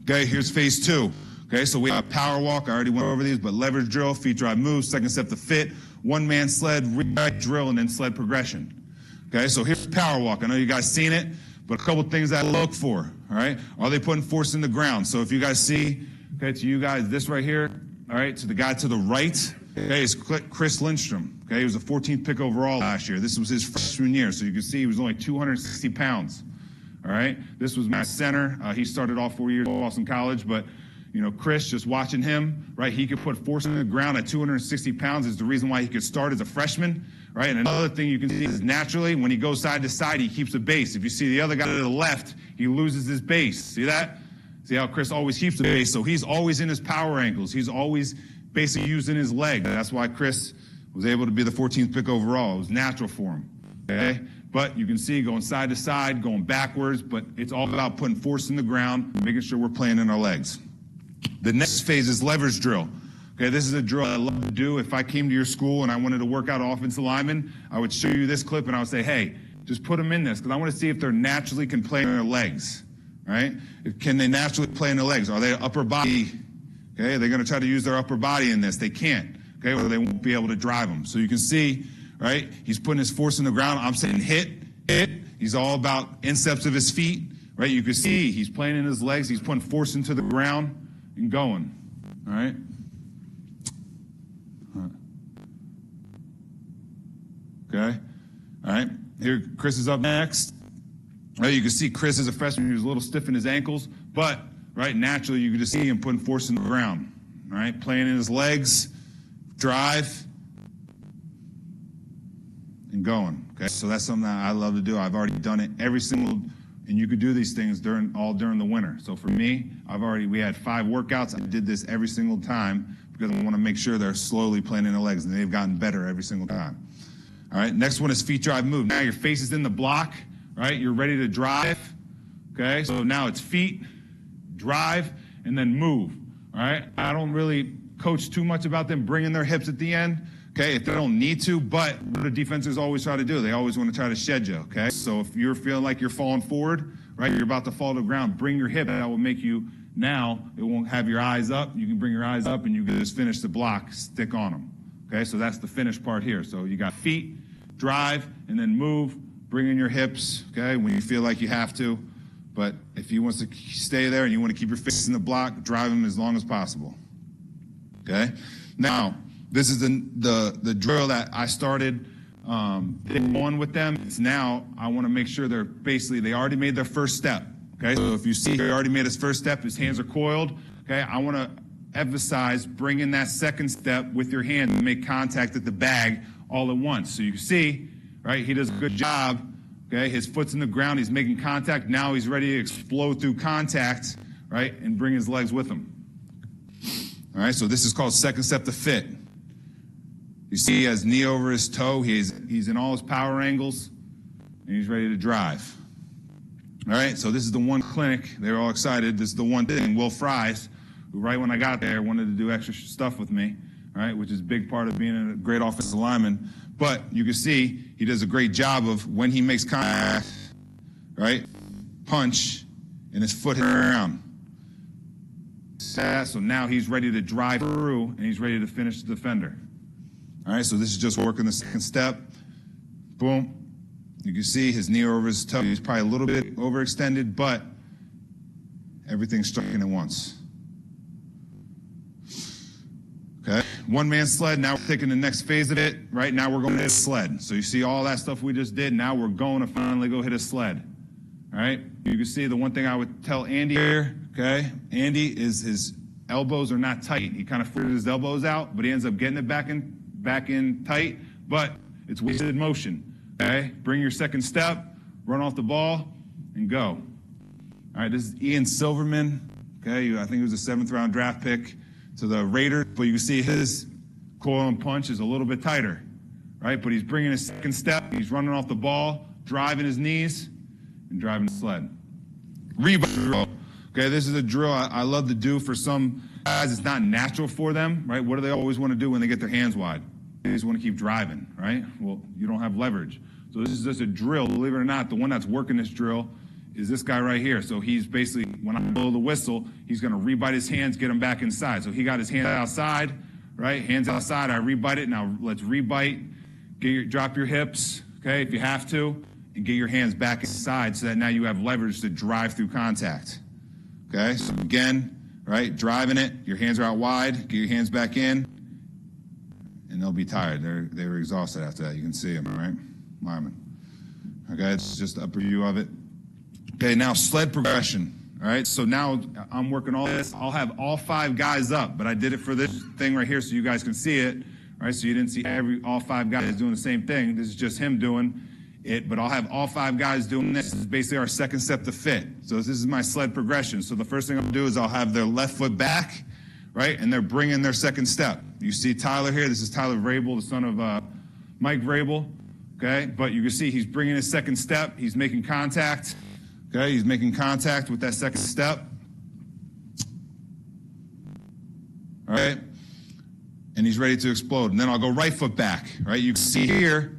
Okay, here's phase 2. Okay, so we have power walk. I already went over these, but leverage drill, feet drive move, second step to fit, one-man sled, ride drill, and then sled progression. Okay, so here's power walk. I know you guys seen it, but a couple things I look for, all right? Are they putting force in the ground? So if you guys see, okay, to you guys, this right here, all right, to the guy to the right, okay, is Chris Lindstrom. Okay, he was the 14th pick overall last year. This was his freshman year, so you can see he was only 260 pounds, all right? This was my center. He started all 4 years at Boston College, but, you know, Chris, just watching him, right, he could put force in the ground at 260 pounds is the reason why he could start as a freshman, right? And another thing you can see is naturally, when he goes side to side, he keeps a base. If you see the other guy to the left, he loses his base. See that? See how Chris always keeps the base? So he's always in his power angles. He's always basically using his leg. That's why Chris was able to be the 14th pick overall. It was natural for him, okay? But you can see going side to side, going backwards, but it's all about putting force in the ground, making sure we're playing in our legs. The next phase is leverage drill. Okay, this is a drill I love to do. If I came to your school and I wanted to work out offensive linemen, I would show you this clip and I would say, hey, just put them in this, because I want to see if they naturally can play in their legs, right? Can they naturally play in their legs? Are they upper body? Okay, they're going to try to use their upper body in this. They can't, okay, or they won't be able to drive them. So you can see, right, he's putting his force in the ground. I'm saying hit. He's all about insteps of his feet, right? You can see he's playing in his legs. He's putting force into the ground and going, all right? Okay, all right. Here, Chris is up next. Right, you can see Chris as a freshman, he was a little stiff in his ankles, but right, naturally you can just see him putting force in the ground. All right, playing in his legs, drive, and going. Okay, so that's something that I love to do. I've already done it every single, and you could do these things during the winter. So for me, we had 5 workouts. I did this every single time because I want to make sure they're slowly playing in their legs, and they've gotten better every single time. All right, next one is feet drive move. Now your face is in the block, right? You're ready to drive, okay? So now it's feet, drive, and then move, all right? I don't really coach too much about them bringing their hips at the end, okay, if they don't need to, but what the defenses always try to do, they always want to try to shed you, okay? So if you're feeling like you're falling forward, right, you're about to fall to the ground, bring your hip. That will make you, now it won't have your eyes up. You can bring your eyes up and you can just finish the block, stick on them, okay? So that's the finish part here. So you got feet, drive, and then move, bring in your hips, okay, when you feel like you have to. But if you want to stay there and you want to keep your face in the block, drive them as long as possible, okay? Now, this is the drill that I started day 1 with them. It's now I want to make sure they already made their first step, okay? So if you see he already made his first step, his hands are coiled, okay? I want to emphasize bringing that second step with your hand and make contact at the bag all at once. So you can see, right, he does a good job, okay? His foot's in the ground, he's making contact. Now he's ready to explode through contact, right, and bring his legs with him. All right, so this is called second step to fit. You see he has knee over his toe, he's in all his power angles, and he's ready to drive. All right, so this is the one clinic, they were all excited. This is the one thing, Will Fries, who right when I got there wanted to do extra stuff with me, right, which is a big part of being a great offensive lineman. But you can see he does a great job of when he makes contact, right, punch, and his foot hit around. So now he's ready to drive through, and he's ready to finish the defender. All right, so this is just working the second step. Boom. You can see his knee over his toe. He's probably a little bit overextended, but everything's striking at once. Okay, one-man sled. Now we're taking the next phase of it. Right now we're going to hit a sled. So you see all that stuff we just did. Now we're going to finally go hit a sled. All right, you can see the one thing I would tell Andy here, okay, Andy is his elbows are not tight. He kind of figured his elbows out, but he ends up getting it back in tight, but it's wasted motion. Okay, bring your second step, run off the ball, and go. All right, this is Ian Silverman. Okay, I think he was a 7th-round draft pick to the Raiders, but you can see his coil and punch is a little bit tighter, right? But he's bringing his second step, he's running off the ball, driving his knees, and driving the sled. Rebound drill. Okay, this is a drill I love to do for some guys. It's not natural for them, right? What do they always want to do when they get their hands wide? They just want to keep driving, right? Well, you don't have leverage. So this is just a drill. Believe it or not, the one that's working this drill is this guy right here. So he's basically, when I blow the whistle, he's going to rebite his hands, get him back inside. So he got his hands outside, right? Hands outside, I rebite it. Now let's rebite. Drop your hips, okay, if you have to, and get your hands back inside so that now you have leverage to drive through contact. Okay, so again, right, driving it, your hands are out wide, get your hands back in, and they'll be tired. They were exhausted after that. You can see them, all right? Lyman. Okay, it's just a preview of it. Okay, now sled progression. All right, so now I'm working all this. I'll have all 5 guys up, but I did it for this thing right here so you guys can see it. All right, so you didn't see all 5 guys doing the same thing. This is just him doing it, but I'll have all 5 guys doing this. This is basically our second step to fit. So this is my sled progression. So the first thing I'll do is I'll have their left foot back, right, and they're bringing their second step. You see Tyler here. This is Tyler Vrabel, the son of Mike Vrabel, okay? But you can see he's bringing his second step. He's making contact, okay? He's making contact with that second step. All right? And he's ready to explode. And then I'll go right foot back, right? You can see here,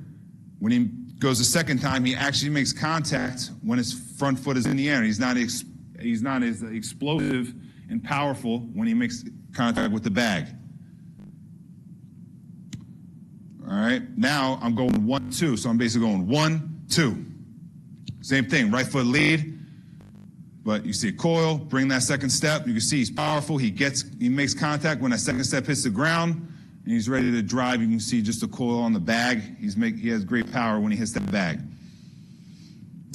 when he goes the second time, he actually makes contact when his front foot is in the air. He's not as explosive and powerful when he makes contact with the bag. All right, now I'm going 1-2, so I'm basically going 1-2. Same thing, right foot lead, but you see a coil, bring that second step. You can see he's powerful. He makes contact when that second step hits the ground, and he's ready to drive. You can see just a coil on the bag. He has great power when he hits that bag.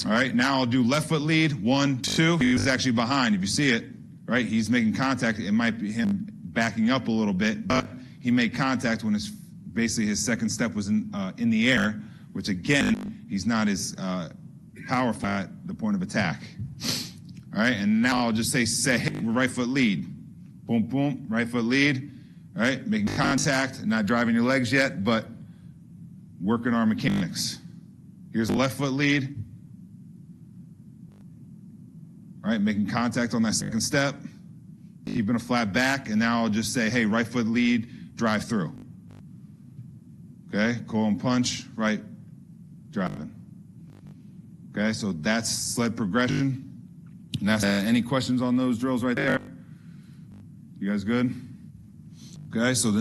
All right, now I'll do left foot lead, 1-2. He was actually behind. If you see it, right, he's making contact. It might be him backing up a little bit, but he made contact when basically his second step was in the air, which again, he's not as powerful at the point of attack. All right, and now I'll just say hit with right foot lead. Boom, boom, right foot lead. All right, making contact, not driving your legs yet, but working our mechanics. Here's a left foot lead. All right, making contact on that second step, keeping a flat back, and now I'll just say, hey, right foot lead, drive through. Okay, coil and punch, right, driving. Okay, so that's sled progression. And that's any questions on those drills right there? You guys good? Okay, so the